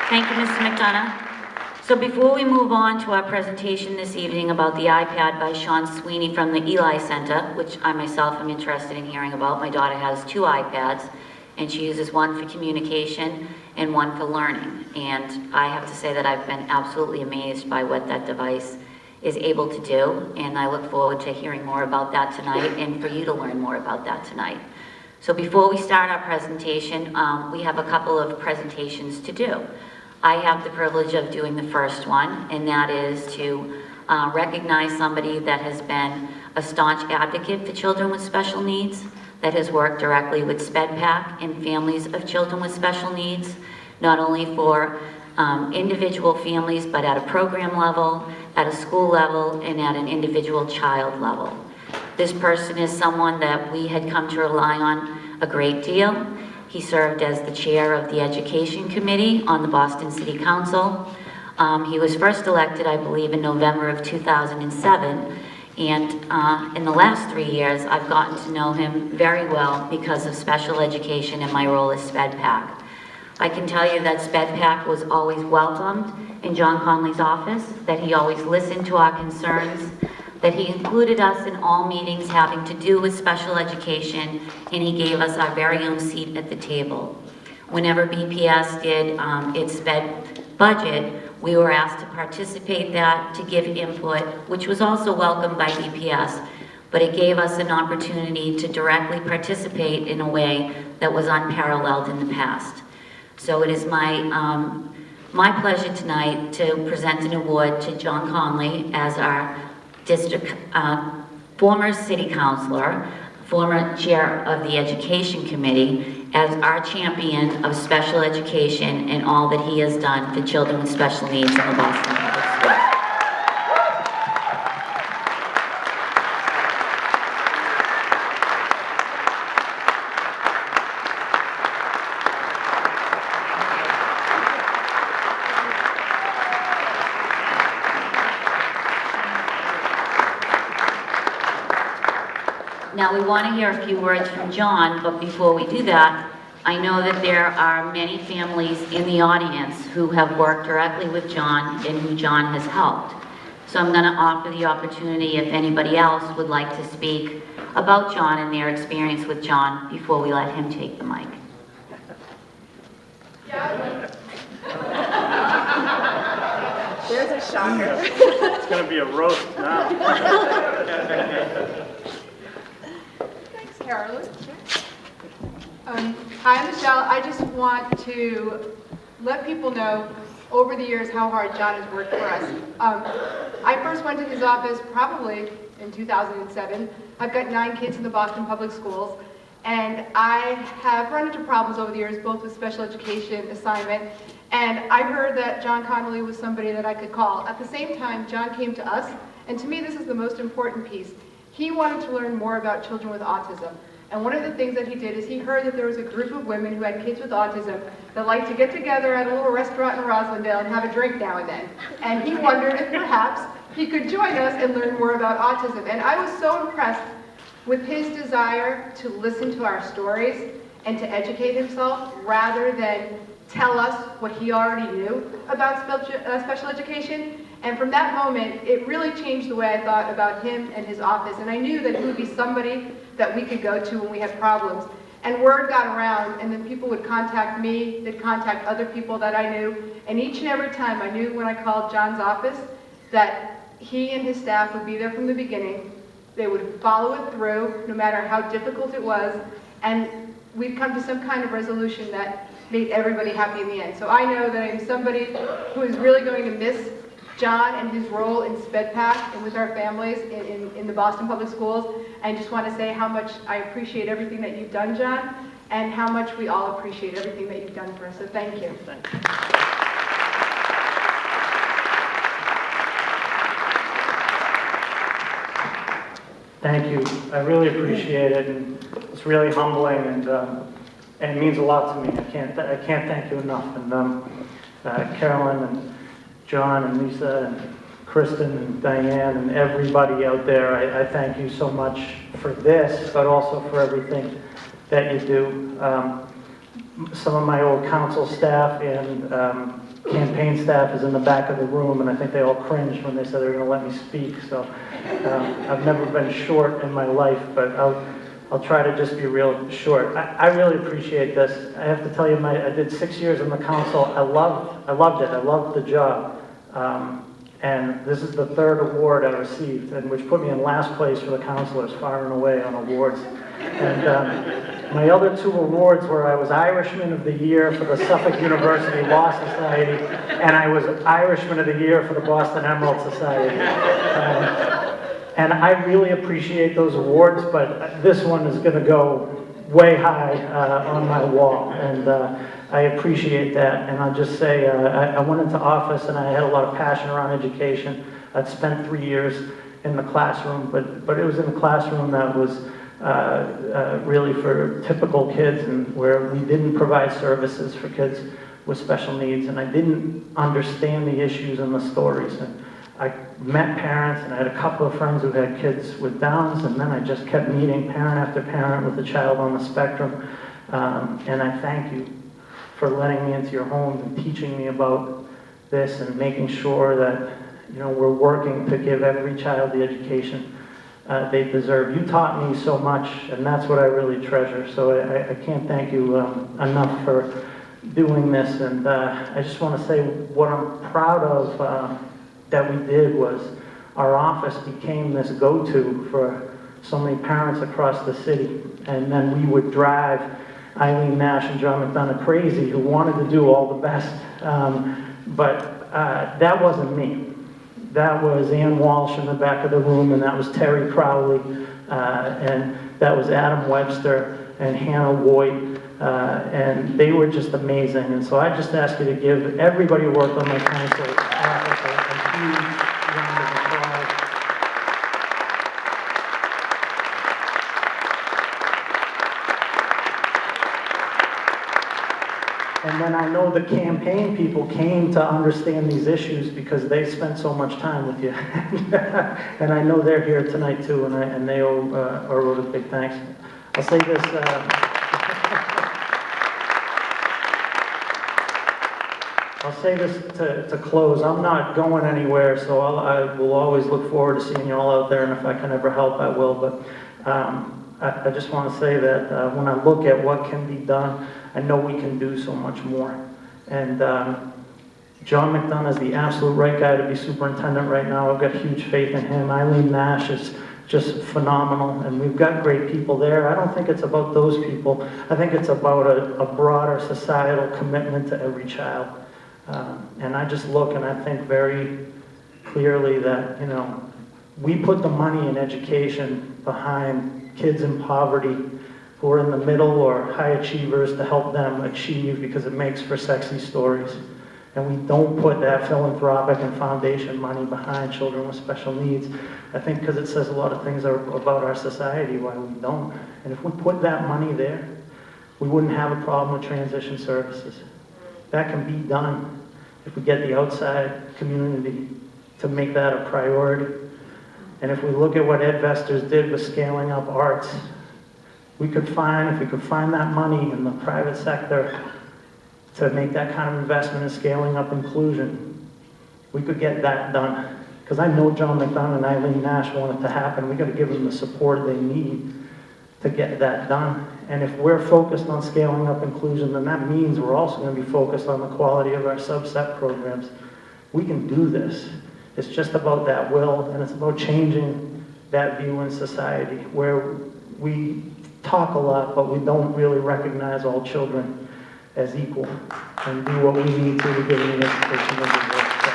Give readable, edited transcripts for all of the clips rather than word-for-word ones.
Thank you, Mr. McDonough. So before we move on to our presentation this evening about the iPad by Sean Sweeney from the Eli Center, which I myself am interested in hearing about. My daughter has 2 iPads, and she uses one for communication and one for learning. And I have to say that I've been absolutely amazed by what that device is able to do, and I look forward to hearing more about that tonight and for you to learn more about that tonight. So before we start our presentation, we have a couple of presentations to do. I have the privilege of doing the first one, and that is to recognize somebody that has been a staunch advocate for children with special needs, that has worked directly with SpedPac and families of children with special needs, not only for individual families, but at a program level, at a school level, and at an individual child level. This person is someone that we had come to rely on a great deal. He served as the chair of the Education Committee on the Boston City Council. He was first elected, I believe, in November of 2007. And in the last 3 years, I've gotten to know him very well because of special education and my role as SpedPac. I can tell you that SpedPac was always welcomed in John Connolly's office, that he always listened to our concerns, that he included us in all meetings having to do with special education, and he gave us our very own seat at the table. Whenever BPS did its sped budget, we were asked to participate that, to give input, which was also welcomed by BPS, but it gave us an opportunity to directly participate in a way that was unparalleled in the past. So it is my pleasure tonight to present an award to John Connolly as our district, former city councilor, former chair of the Education Committee, as our champion of special education and all that he has done for children with special needs in the Boston Public Schools. Now we want to hear a few words from John, but before we do that, I know that there are many families in the audience who have worked directly with John and who John has helped. So I'm going to offer the opportunity if anybody else would like to speak about John and their experience with John before we let him take the mic. There's a shocker. It's going to be a roast now. Carolyn. Hi, Michelle. I just want to let people know over the years how hard John has worked for us. I first went to his office probably in 2007. I've got 9 kids in the Boston Public Schools, and I have run into problems over the years, both with special education assignment, and I heard that John Connolly was somebody that I could call. At the same time, John came to us, and to me this is the most important piece. He wanted to learn more about children with autism. And one of the things that he did is he heard that there was a group of women who had kids with autism that liked to get together at a little restaurant in Roslindale and have a drink now and then. And he wondered if perhaps he could join us and learn more about autism. And I was so impressed with his desire to listen to our stories and to educate himself rather than tell us what he already knew about special education. And from that moment, it really changed the way I thought about him and his office. And I knew that he would be somebody that we could go to when we had problems. And word got around, and then people would contact me, they'd contact other people that I knew. And each and every time I knew when I called John's office that he and his staff would be there from the beginning. They would follow it through, no matter how difficult it was. And we'd come to some kind of resolution that made everybody happy in the end. So I know that I'm somebody who is really going to miss John and his role in SpedPac and with our families in the Boston Public Schools. I just want to say how much I appreciate everything that you've done, John, and how much we all appreciate everything that you've done for us. So thank you. Thank you. Thank you. I really appreciate it, and it's really humbling, and it means a lot to me. I can't thank you enough. And Carolyn and John and Lisa and Kristen and Diane and everybody out there, I thank you so much for this, but also for everything that you do. Some of my old council staff and campaign staff is in the back of the room, and I think they all cringed when they said they were going to let me speak. So I've never been short in my life, but I'll try to just be real short. I really appreciate this. I have to tell you, I did 6 years in the council. I loved it. I loved the job. And this is the third award I received, and which put me in last place for the councilors, far and away on awards. And my other 2 awards were I was Irishman of the Year for the Suffolk University Law Society, and I was Irishman of the Year for the Boston Emerald Society. And I really appreciate those awards, but this one is going to go way high on my wall, and I appreciate that. And I'll just say, I went into office and I had a lot of passion around education. I'd spent 3 years in the classroom, but it was in a classroom that was really for typical kids, and where we didn't provide services for kids with special needs, and I didn't understand the issues and the stories. And I met parents, and I had a couple of friends who had kids with Downs, and then I just kept meeting parent after parent with a child on the spectrum. And I thank you for letting me into your homes and teaching me about this and making sure that, you know, we're working to give every child the education they deserve. You taught me so much, and that's what I really treasure. So I can't thank you enough for doing this. And I just want to say what I'm proud of that we did was our office became this go-to for so many parents across the city. And then we would drive Eileen Nash and John McDonough crazy, who wanted to do all the best. But that wasn't me. That was Ann Walsh in the back of the room, and that was Terry Crowley, and that was Adam Webster and Hannah Woyd, and they were just amazing. And so I just ask you to give everybody who worked on my council office a huge round of applause. And then I know the campaign people came to understand these issues because they spent so much time with you. And I know they're here tonight too, and they owe a big thanks. I'll say this. I'll say this to close. I'm not going anywhere, so I will always look forward to seeing you all out there, and if I can ever help, I will. But I just want to say that when I look at what can be done, I know we can do so much more. And John McDonough is the absolute right guy to be superintendent right now. I've got huge faith in him. Eileen Nash is just phenomenal, and we've got great people there. I don't think it's about those people. I think it's about a broader societal commitment to every child. And I just look and I think very clearly that, you know, we put the money in education behind kids in poverty who are in the middle or high achievers to help them achieve, because it makes for sexy stories. And we don't put that philanthropic and foundation money behind children with special needs. I think because it says a lot of things about our society why we don't. And if we put that money there, we wouldn't have a problem with transition services. That can be done if we get the outside community to make that a priority. And if we look at what Ed Vesters did with scaling up arts, if we could find that money in the private sector to make that kind of investment in scaling up inclusion, we could get that done. Because I know John McDonough and Eileen Nash want it to happen. We got to give them the support they need to get that done. And if we're focused on scaling up inclusion, then that means we're also going to be focused on the quality of our subset programs. We can do this. It's just about that will, and it's about changing that view in society where we talk a lot, but we don't really recognize all children as equal and do what we need to give them the education they deserve. So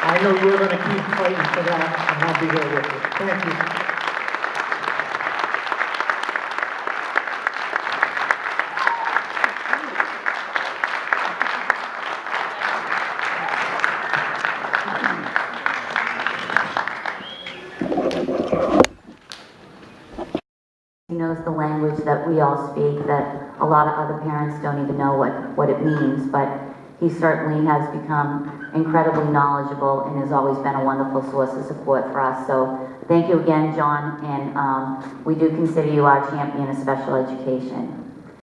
I know we're going to keep fighting for that, and I'll be there with you. Thank you. He knows the language that we all speak, that a lot of other parents don't even know what it means, but he certainly has become incredibly knowledgeable and has always been a wonderful source of support for us. So thank you again, John, and we do consider you our champion of special education.